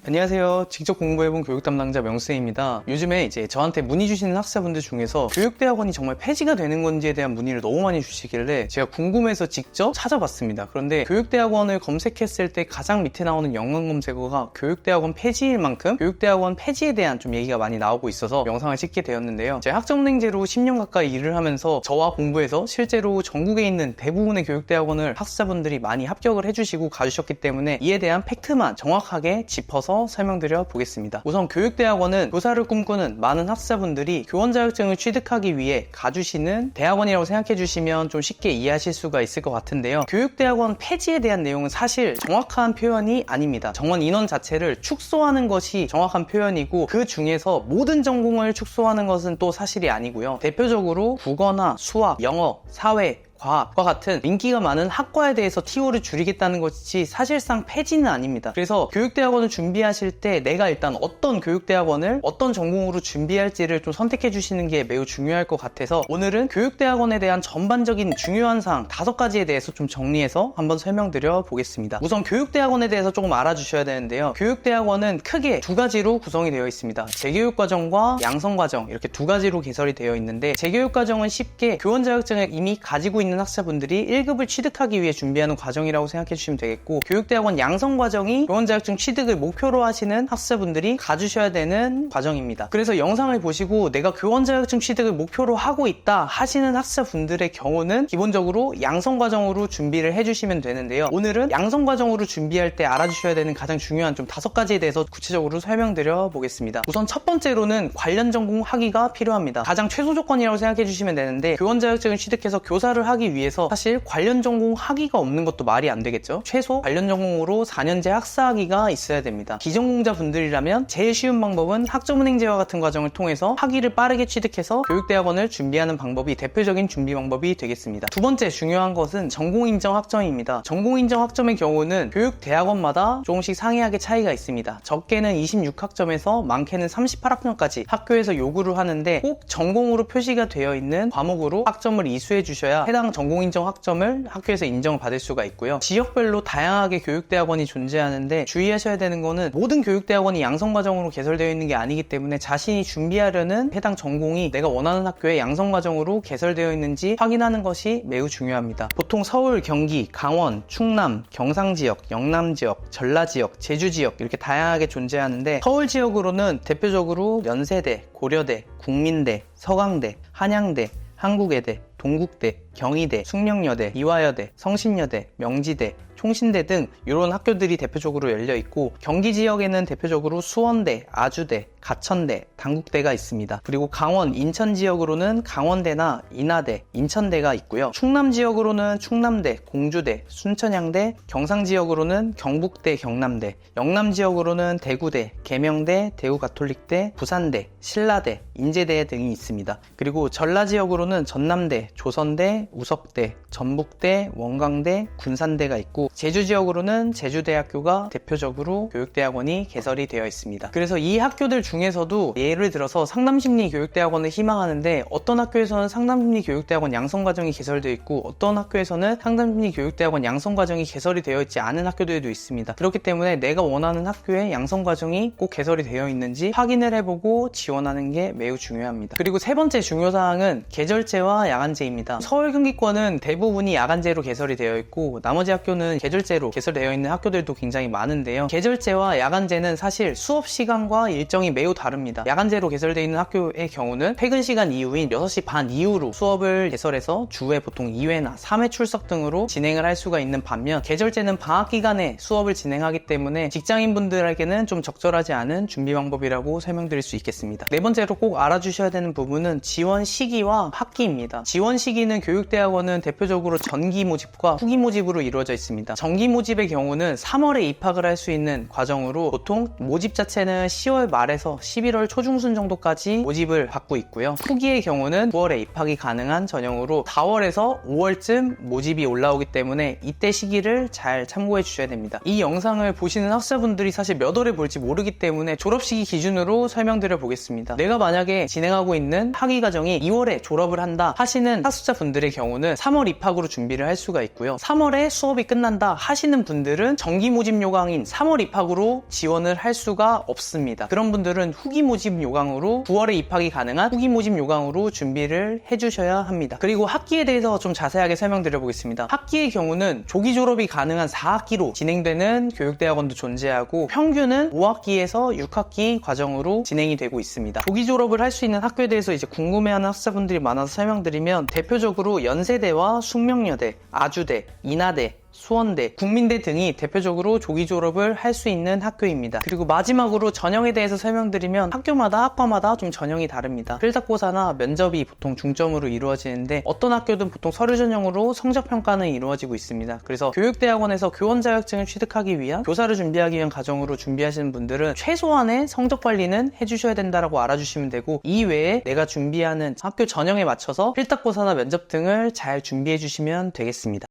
안녕하세요. 직접 공부해본 교육 담당자 명수입니다. 요즘에 이제 저한테 문의 주시는 학생분들 중에서 교육대학원이 정말 폐지가 되는 건지에 대한 문의를 너무 많이 주시길래 제가 궁금해서 직접 찾아봤습니다. 그런데 교육대학원을 검색했을 때 가장 밑에 나오는 연관 검색어가 교육대학원 폐지일 만큼 교육대학원 폐지에 대한 좀 얘기가 많이 나오고 있어서 영상을 찍게 되었는데요. 제가 학점은행제로 10년 가까이 일을 하면서 저와 공부해서 실제로 전국에 있는 대부분의 교육대학원을 학사분들이 많이 합격을 해주시고 가주셨기 때문에 이에 대한 팩트만 정확하게 짚어서 설명드려 보겠습니다. 우선 교육대학원은 교사를 꿈꾸는 많은 학사분들이 교원 자격증을 취득하기 위해 가주시는 대학원이라고 생각해 주시면 좀 쉽게 이해하실 수가 있을 것 같은데요. 교육대학원 폐지에 대한 내용은 사실 정확한 표현이 아닙니다. 정원 인원 자체를 축소하는 것이 정확한 표현이고 그 중에서 모든 전공을 축소하는 것은 또 사실이 아니고요. 대표적으로 국어나 수학, 영어, 사회, 과학과 같은 인기가 많은 학과에 대해서 TO를 줄이겠다는 것이 사실상 폐지는 아닙니다. 그래서 교육대학원을 준비하실 때 내가 일단 어떤 교육대학원을 어떤 전공으로 준비할지를 좀 선택해 주시는 게 매우 중요할 것 같아서 오늘은 교육대학원에 대한 전반적인 중요한 사항 5가지에 대해서 좀 정리해서 한번 설명드려 보겠습니다. 우선 교육대학원에 대해서 조금 알아주셔야 되는데요. 교육대학원은 크게 2가지로 구성이 되어 있습니다. 재교육과정과 양성과정 이렇게 2가지로 개설이 되어 있는데 재교육과정은 쉽게 교원 자격증을 이미 가지고 있는 학사분들이 1급을 취득하기 위해 준비하는 과정이라고 생각해 주시면 되겠고 교육대학원 양성과정이 교원 자격증 취득을 목표로 하시는 학사분들이 가주셔야 되는 과정입니다. 그래서 영상을 보시고 내가 교원 자격증 취득을 목표로 하고 있다 하시는 학사분들의 경우는 기본적으로 양성과정으로 준비를 해주시면 되는데요. 오늘은 양성과정으로 준비할 때 알아주셔야 되는 가장 중요한 좀 5가지에 대해서 구체적으로 설명드려 보겠습니다. 우선 첫 번째로는 관련 전공 학위가 필요합니다. 가장 최소 조건이라고 생각해 주시면 되는데 교원 자격증을 취득해서 교사를 하기 위해서 사실 관련 전공 학위가 없는 것도 말이 안 되겠죠. 최소 관련 전공으로 4년제 학사 학위가 있어야 됩니다. 기전공자 분들이라면 제일 쉬운 방법은 학점은행제와 같은 과정을 통해서 학위를 빠르게 취득해서 교육대학원을 준비하는 방법이 대표적인 준비 방법이 되겠습니다. 두 번째 중요한 것은 전공인정 학점입니다. 전공인정 학점의 경우는 교육대학원마다 조금씩 상이하게 차이가 있습니다. 적게는 26학점에서 많게는 38학점까지 학교에서 요구를 하는데 꼭 전공으로 표시가 되어 있는 과목으로 학점을 이수해 주셔야 해당 전공인정 학점을 학교에서 인정을 받을 수가 있고요. 지역별로 다양하게 교육대학원이 존재하는데 주의하셔야 되는 거는 모든 교육대학원이 양성과정으로 개설되어 있는 게 아니기 때문에 자신이 준비하려는 해당 전공이 내가 원하는 학교에 양성과정으로 개설되어 있는지 확인하는 것이 매우 중요합니다. 보통 서울, 경기, 강원, 충남, 경상지역, 영남지역, 전라지역, 제주지역 이렇게 다양하게 존재하는데 서울 지역으로는 대표적으로 연세대, 고려대, 국민대, 서강대, 한양대, 한국외대, 동국대, 경희대, 숙명여대, 이화여대, 성신여대, 명지대, 총신대 등 이런 학교들이 대표적으로 열려 있고 경기 지역에는 대표적으로 수원대, 아주대, 가천대, 단국대가 있습니다. 그리고 강원, 인천 지역으로는 강원대나 인하대, 인천대가 있고요. 충남 지역으로는 충남대, 공주대, 순천향대, 경상 지역으로는 경북대, 경남대, 영남 지역으로는 대구대, 계명대, 대구가톨릭대, 부산대, 신라대, 인제대 등이 있습니다. 그리고 전라 지역으로는 전남대, 조선대, 우석대, 전북대, 원광대, 군산대가 있고 제주 지역으로는 제주대학교가 대표적으로 교육대학원이 개설이 되어 있습니다. 그래서 이 학교들 중에서도 예를 들어서 상담심리 교육대학원을 희망하는데 어떤 학교에서는 상담심리 교육대학원 양성과정이 개설되어 있고 어떤 학교에서는 상담심리 교육대학원 양성과정이 개설이 되어 있지 않은 학교들도 있습니다. 그렇기 때문에 내가 원하는 학교에 양성과정이 꼭 개설이 되어 있는지 확인을 해보고 지원하는 게 매우 중요합니다. 그리고 세 번째 중요사항은 계절제와 야간제입니다. 서울 경기권은 대부분이 야간제로 개설이 되어 있고 나머지 학교는 계절제로 개설되어 있는 학교들도 굉장히 많은데요. 계절제와 야간제는 사실 수업 시간과 일정이 매우 다릅니다. 야간제로 개설되어 있는 학교의 경우는 퇴근 시간 이후인 6시 반 이후로 수업을 개설해서 주에 보통 2회나 3회 출석 등으로 진행을 할 수가 있는 반면 계절제는 방학 기간에 수업을 진행하기 때문에 직장인분들에게는 좀 적절하지 않은 준비 방법이라고 설명드릴 수 있겠습니다. 네 번째로 꼭 알아주셔야 되는 부분은 지원 시기와 학기입니다. 지원 시기는 교육대학원은 대표적으로 전기 모집과 후기 모집으로 이루어져 있습니다. 정기 모집의 경우는 3월에 입학을 할 수 있는 과정으로 보통 모집 자체는 10월 말에서 11월 초중순 정도까지 모집을 받고 있고요. 후기의 경우는 9월에 입학이 가능한 전형으로 4월에서 5월쯤 모집이 올라오기 때문에 이때 시기를 잘 참고해 주셔야 됩니다. 이 영상을 보시는 학생분들이 사실 몇 월에 볼지 모르기 때문에 졸업시기 기준으로 설명드려 보겠습니다. 내가 만약에 진행하고 있는 학위 과정이 2월에 졸업을 한다 하시는 학습자분들의 경우는 3월 입학으로 준비를 할 수가 있고요. 3월에 수업이 끝난 한다 하시는 분들은 정기 모집 요강인 3월 입학으로 지원을 할 수가 없습니다. 그런 분들은 후기 모집 요강으로 9월에 입학이 가능한 후기 모집 요강으로 준비를 해주셔야 합니다. 그리고 학기에 대해서 좀 자세하게 설명드려 보겠습니다. 학기의 경우는 조기 졸업이 가능한 4학기로 진행되는 교육대학원도 존재하고 평균은 5학기에서 6학기 과정으로 진행이 되고 있습니다. 조기 졸업을 할 수 있는 학교에 대해서 이제 궁금해하는 학생분들이 많아서 설명드리면 대표적으로 연세대와 숙명여대, 아주대, 인하대, 수원대, 국민대 등이 대표적으로 조기 졸업을 할 수 있는 학교입니다. 그리고 마지막으로 전형에 대해서 설명드리면 학교마다 학과마다 좀 전형이 다릅니다. 필답고사나 면접이 보통 중점으로 이루어지는데 어떤 학교든 보통 서류 전형으로 성적평가는 이루어지고 있습니다. 그래서 교육대학원에서 교원 자격증을 취득하기 위한 교사를 준비하기 위한 과정으로 준비하시는 분들은 최소한의 성적 관리는 해주셔야 된다라고 알아주시면 되고, 이외에 내가 준비하는 학교 전형에 맞춰서 필답고사나 면접 등을 잘 준비해 주시면 되겠습니다.